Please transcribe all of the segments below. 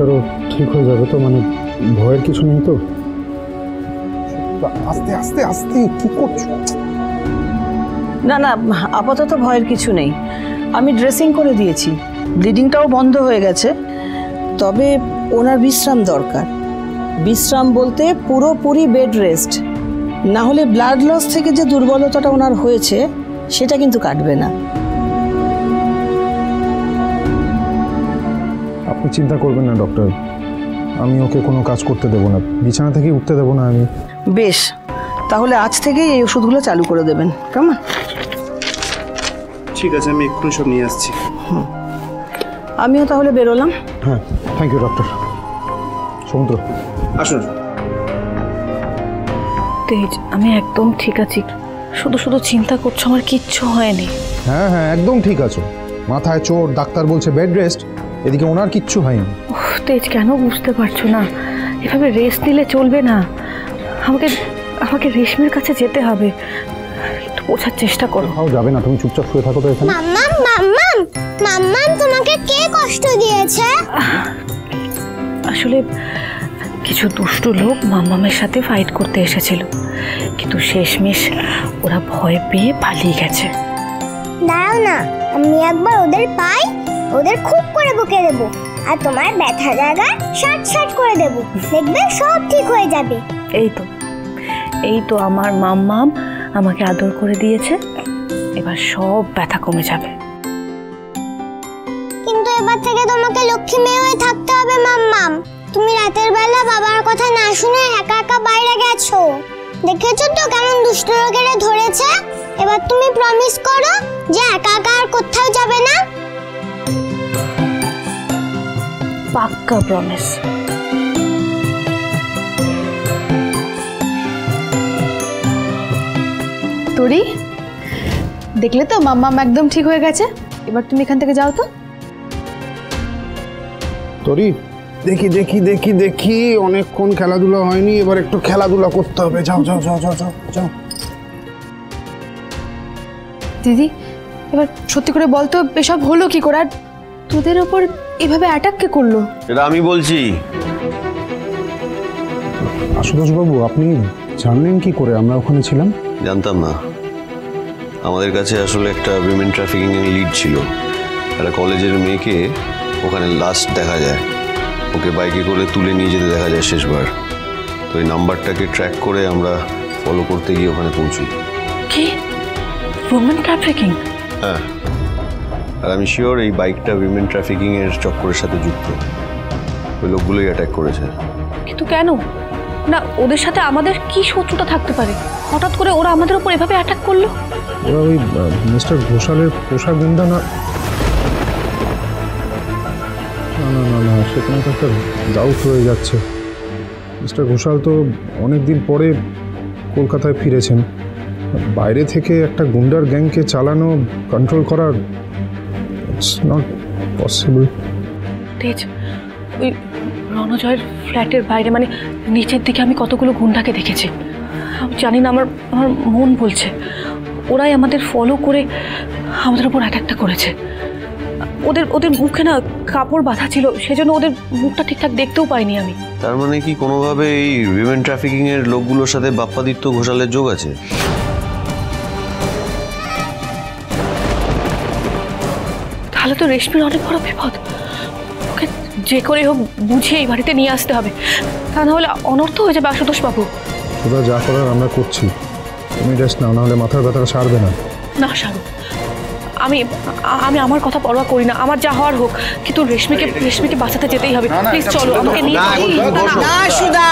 ডাক্তারও ঠিক হয়ে যাবে তো, মানে ভয়ের কিছু নেই তো? আস্তে আস্তে আস্তে কি করছো? না না, আপাতত ভয়ের কিছু নেই। আমি ড্রেসিং করে দিয়েছি, ব্লিডিংটাও বন্ধ হয়ে গেছে। তবে ওনার বিশ্রাম দরকার। বিশ্রাম বলতে পুরোপুরি বেড রেস্ট, না হলে ব্লাড লস থেকে যে দুর্বলতাটা ওনার হয়েছে সেটা কিন্তু কাটবে না। আপনি চিন্তা করবেন না ডক্টর, আমি ওকে কোনো কাজ করতে দেবো না, বিছানা থেকে উঠতে দেবো না আমি। বেশ, তাহলে আজ থেকেই এই ওষুধগুলো চালু করে দেবেন, কেমন? ঠিক আছে, আমি একটু সব নিয়ে আসছি। আমিও তাহলে বেরোলাম। হ্যাঁ, থ্যাংক ইউ ডক্টর। সমুদ্র আসুন। তেজ, আমি একদম ঠিক আছি, শুধু শুধু চিন্তা করছো, আমার কিচ্ছু হয়নি। হ্যাঁ হ্যাঁ, একদম ঠিক আছো। মাথায় চোট, ডাক্তার বলছে বেড রেস্ট, এদিকে ওনার কিচ্ছু হয়নি। তেজ, কেন বুঝতে পারছো না? এভাবে রেস্ট নিলে চলবে না। আমাকে রেশমির কাছে যেতে হবে, একটু বোঝার চেষ্টা করো। কোথাও যাবে না, তুমি চুপচাপ শুয়ে থাকো তো এখানে। মাম্মাম মাম্মাম মাম্মাম, তোমাকে কে কষ্ট দিয়েছে? আসলে কিছু দুষ্টু লোক মাম্মামের সাথে ফাইট করতে এসেছিল, কিন্তু শেষমেশ ওরা ভয় পেয়ে পালিয়ে গেছে। দাঁড়াও না, আমি একবার ওদের পাই, ওদের খুব করে বকে দেবো, আর তোমার ব্যথা জায়গা শার্ট শার্ট করে দেবো, দেখবে সব ঠিক হয়ে যাবে। এই তো আমার মাম্মাম আমাকে আদর করে দিয়েছে, এবার সব ব্যথা কমে যাবে। কিন্তু এবার থেকে তোমাকে লক্ষ্মী মেয়ে হয়ে থাকতে হবে মাম্মাম। তুমি রাতের বেলা বাবার কথা না শুনে একা একা বাইরে গেছো, দেখেছো তো কেমন দুষ্ট লোকেরা ধরেছে। এবার তুমি প্রমিস করো যে একা একা আর কোথাও যাবে না। পাক্কা প্রমিস। তোরি, দেখলে তো মাম্মাম একদম ঠিক হয়ে গেছে। এবার তুমি এখান থেকে যাও তো। তোরি, দেখি দেখি দেখি দেখি, অনেকক্ষণ খেলাধুলা হয়নি, এবার একটু খেলাধুলা করতে হবে। যাও যাও যাও যাও যাও যাও। দিদি, এবার সত্যি করে বল তো এসব হলো কি করে? আর তোদের ওপর এভাবে অ্যাটাক কে করলো? এটা আমি বলছি। আশুতোষ বাবু, আপনি জানলেন কি করে আমরা ওখানে ছিলাম? জানতাম না, আমাদের কাছে আসলে একটা উইমেন ট্রাফিকিং এর লিড ছিল। একটা কলেজের মেয়েকে ওখানে লাস্ট দেখা যায়, ওকে বাইকে করে তুলে নিয়ে যেতে দেখা যায় শেষবার। তো এই নাম্বারটাকে ট্র্যাক করে আমরা ফলো করতে গিয়ে ওখানে পৌঁছি। কি উইমেন ট্রাফিকিং? হ্যাঁ, আর আমি শিওর এই বাইকটা উইমেন ট্রাফিকিং এর চক্করের সাথে যুক্ত। ওই লোকগুলোই অ্যাটাক করেছে। কিন্তু কেন? না, ওদের সাথে আমাদের কি শত্রুতা থাকতে পারে? হঠাৎ করে ওরা আমাদের উপর এভাবে অ্যাটাক করলো? ওরা ওই মিস্টার ঘোষালের পোশাক গুন্ডা না? না না না, সেখানে তো একটা ডাউট হয়ে যাচ্ছে। মিস্টার ঘোষাল তো অনেক দিন পরে কলকাতায় ফিরেছেন, বাইরে থেকে একটা গুন্ডার গ্যাংকে চালানো, কন্ট্রোল করা, ইটস নট পসিবল। তেজ, ওই রণজয়ের ফ্ল্যাটের বাইরে মানে নিচের দিকে আমি কতগুলো গুন্ডাকে দেখেছি। আমি জানি না, আমার মন বলছে ওরাই আমাদের ফলো করে আমাদের উপর অ্যাটাকটা করেছে। ওদের মুখে না কাপড় বাঁধা ছিল, সেজন্য ওদের মুখটা ঠিকঠাক দেখতেও পাইনি আমি। তার মানে কি কোনোভাবে এই উইমেন ট্রাফিকিং এর লোকগুলোর সাথে বাপ্পাদিত্য ঘোষালের যোগ আছে? তাহলে তো রেশমির অনেক বড় বিপদ। ওকে যে করে হোক বুঝিয়ে এই বাড়িতে নিয়ে আসতে হবে, তা না হলে অনর্থ হয়ে যাবে আশুতোষ বাবু। ওরা যা করার আমরা করছি, তুমি রেস্ট নাও, নাহলে মাথার ব্যথাটা সারবে না। না সারু, আমি আমার কথা পরোয়া করি না, আমার যা হওয়ার হোক, কিন্তু রেশমিকে বাঁচাতে যেতেই হবে। প্লিজ চলো, আমাকে নিয়ে। না সুধা,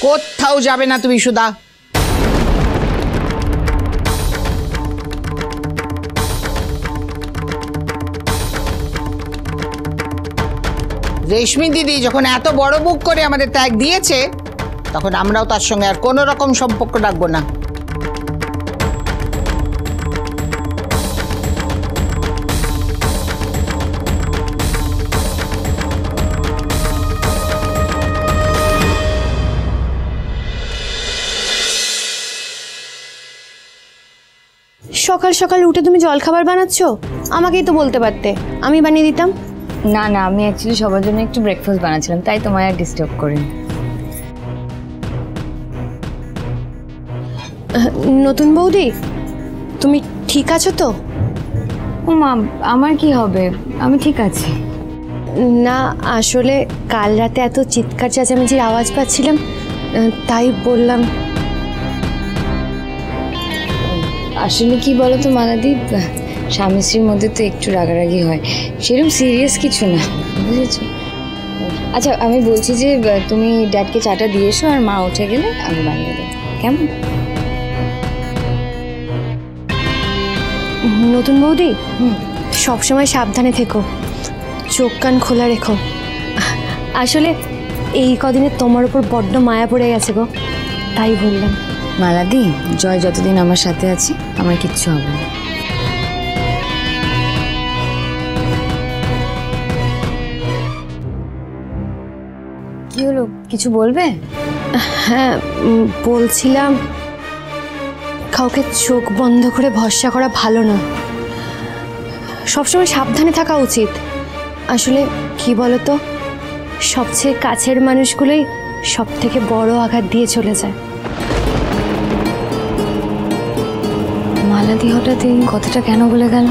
কোথাও যাবে না তুমি সুধা। রেশমি দিদি যখন এত বড় বুক করে আমাদের ত্যাগ দিয়েছে, তখন আমরাও তার সঙ্গে আর কোনো রকম সম্পর্ক রাখবো না। সকাল সকাল উঠে তুমি জলখাবার বানাচ্ছো? আমাকেই তো বলতে পারতে, আমি বানিয়ে দিতাম। না না, আমি অ্যাকচুয়ালি সবার জন্য একটু ব্রেকফাস্ট বানাচ্ছিলাম, তাই তোমায় আর ডিস্টার্ব করিনি। নতুন বৌদি, তুমি ঠিক আছো তো? ও মা, আমার কি হবে, আমি ঠিক আছি। না আসলে কাল রাতে এত চিৎকার চেঁচামেচির আওয়াজ পাচ্ছিলাম, তাই বললাম। আসলে কি বলো তো মালাদি, স্বামী স্ত্রীর মধ্যে তো একটু রাগারাগি হয়, সেরকম সিরিয়াস কিছু না, বুঝেছো? আচ্ছা আমি বলছি যে তুমি ড্যাডকে চাটা দিয়ে এসো, আর মা উঠে গেলে আমি বানিয়ে দেবো, কেমন? নতুন বৌদি, সবসময় সাবধানে থেকো, চোখ কান খোলা রেখো। আসলে এই কদিনে তোমার উপর বড্ড মায়া পড়ে গেছে গো, তাই বললাম। মালাদি, জয় যতদিন আমার সাথে আছে আমার কিচ্ছু হবে না। কি হলো, কিছু বলবে? হ্যাঁ বলছিলাম, কাউকে চোখ বন্ধ করে ভরসা করা ভালো না, সবসময় সাবধানে থাকা উচিত। আসলে কি বলতো, সবচেয়ে কাছের মানুষগুলোই সব থেকে বড় আঘাত দিয়ে চলে যায়। মালাদি হঠাৎ এই কথাটা কেন বলে গেল?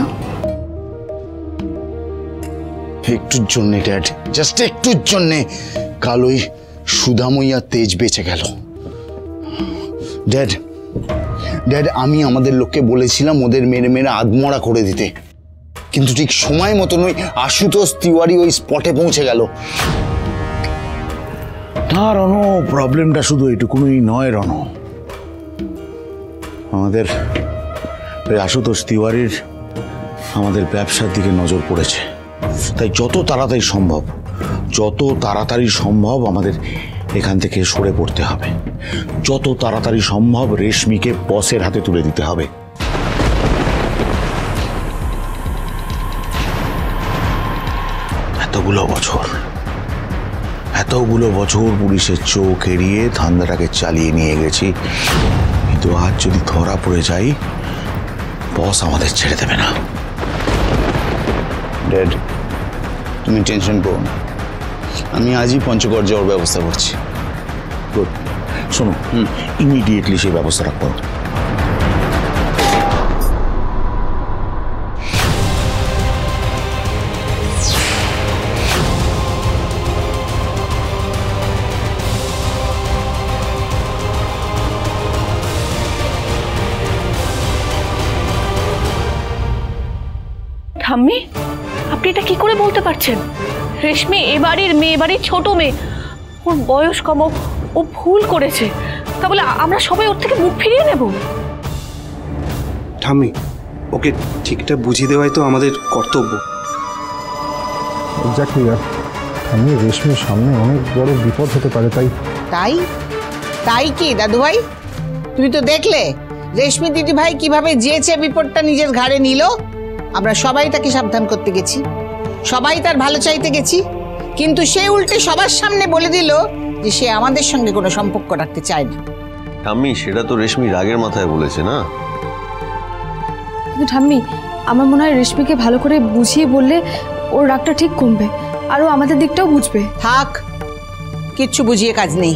একটুর জন্যে ড্যাড, জাস্ট একটুর জন্যে কাল ওই সুধাময়ী আর তেজ বেঁচে গেল। ড্যাড ড্যাড আমি আমাদের লোককে বলেছিলাম ওদের মেরে মেরে আধমরা করে দিতে, কিন্তু ঠিক সময় মতন ওই আশুতোষ তিওয়ারি ওই স্পটে পৌঁছে গেল। না রণ, প্রবলেমটা শুধু এইটুকুনই নয় রণ, আমাদের ওই আশুতোষ তিওয়ারির আমাদের ব্যবসার দিকে নজর পড়েছে, তাই যত তাড়াতাড়ি সম্ভব আমাদের এখান থেকে সরে পড়তে হবে, যত তাড়াতাড়ি সম্ভব রেশমিকে বসের হাতে তুলে দিতে হবে। এতগুলো বছর পুলিশের চোখ এড়িয়ে ধান্দাটাকে চালিয়ে নিয়ে গেছি, কিন্তু আজ যদি ধরা পড়ে যাই বস আমাদের ছেড়ে দেবে না। ড্যাড তুমি টেনশন করো না, আমি আজই পঞ্চগড় যাওয়ার ব্যবস্থা করছি। গুড, শোনো ইমিডিয়েটলি সেই ব্যবস্থাটা করো। ঠাম্মি, আপনি এটা কি করে বলতে পারছেন? রেশমি এ বাড়ির মেয়ে, বাড়ির ছোট মেয়ে, ওর বয়স কম, ও ভুল করেছে, তা বলে আমরা সবাই ওর থেকে মুখ ফিরিয়ে নেব? ঠাম্মি, ওকে ঠিকটা বুঝিয়ে দেওয়াই তো আমাদের কর্তব্য। এক্স্যাক্টলি, আর আমি রেশমির সামনে অনেক বড় বিপদ হতে পারে, তাই তাই কি দাদুভাই, তুমি তো দেখলে রেশমি দিদি ভাই কিভাবে যেচে বিপদটা নিজের ঘাড়ে নিল। আমরা সবাই তাকে সাবধান করতে গেছি, সবাই তার ভালো চাইতে গেছি, কিন্তু সে উল্টে সবার সামনে বলে দিল যে সে আমাদের সঙ্গে কোনো সম্পর্ক রাখতে চায় না। ঠাম্মি, সেটা তো রেশমি রাগের মাথায় বলেছে না। কিন্তু ঠাম্মি, আমার মনে হয় রেশমিকে ভালো করে বুঝিয়ে বললে ওর রাগটা ঠিক কমবে, আর ও আমাদের দিকটাও বুঝবে। থাক, কিচ্ছু বুঝিয়ে কাজ নেই,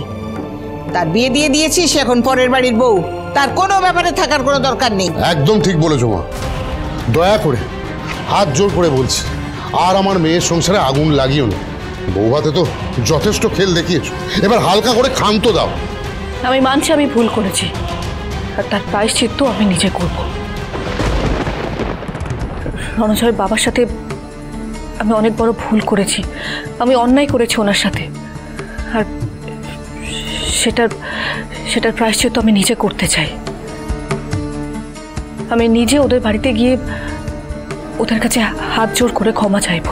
তার বিয়ে দিয়ে দিয়েছি, সে এখন পরের বাড়ির বউ, তার কোনো ব্যাপারে থাকার কোনো দরকার নেই। একদম ঠিক বলেছো মা, দয়া করে হাত জোর করে বলছি আর আমার মেয়ের সংসারে আগুন লাগিও না। বৌভাতে তো যথেষ্ট খেল দেখিয়েছো, এবার হালকা করে ক্ষান্ত দাও। আমি মানছি আমি ভুল করেছি, আর তার প্রায়শ্চিত্ত আমি নিজে করব। রণজয়ের বাবার সাথে আমি অনেক বড় ভুল করেছি, আমি অন্যায় করেছি ওনার সাথে, আর সেটার প্রায়শ্চিত্ত আমি নিজে করতে চাই। আমি নিজে ওদের বাড়িতে গিয়ে ওদের কাছে হাত জোর করে ক্ষমা চাইব।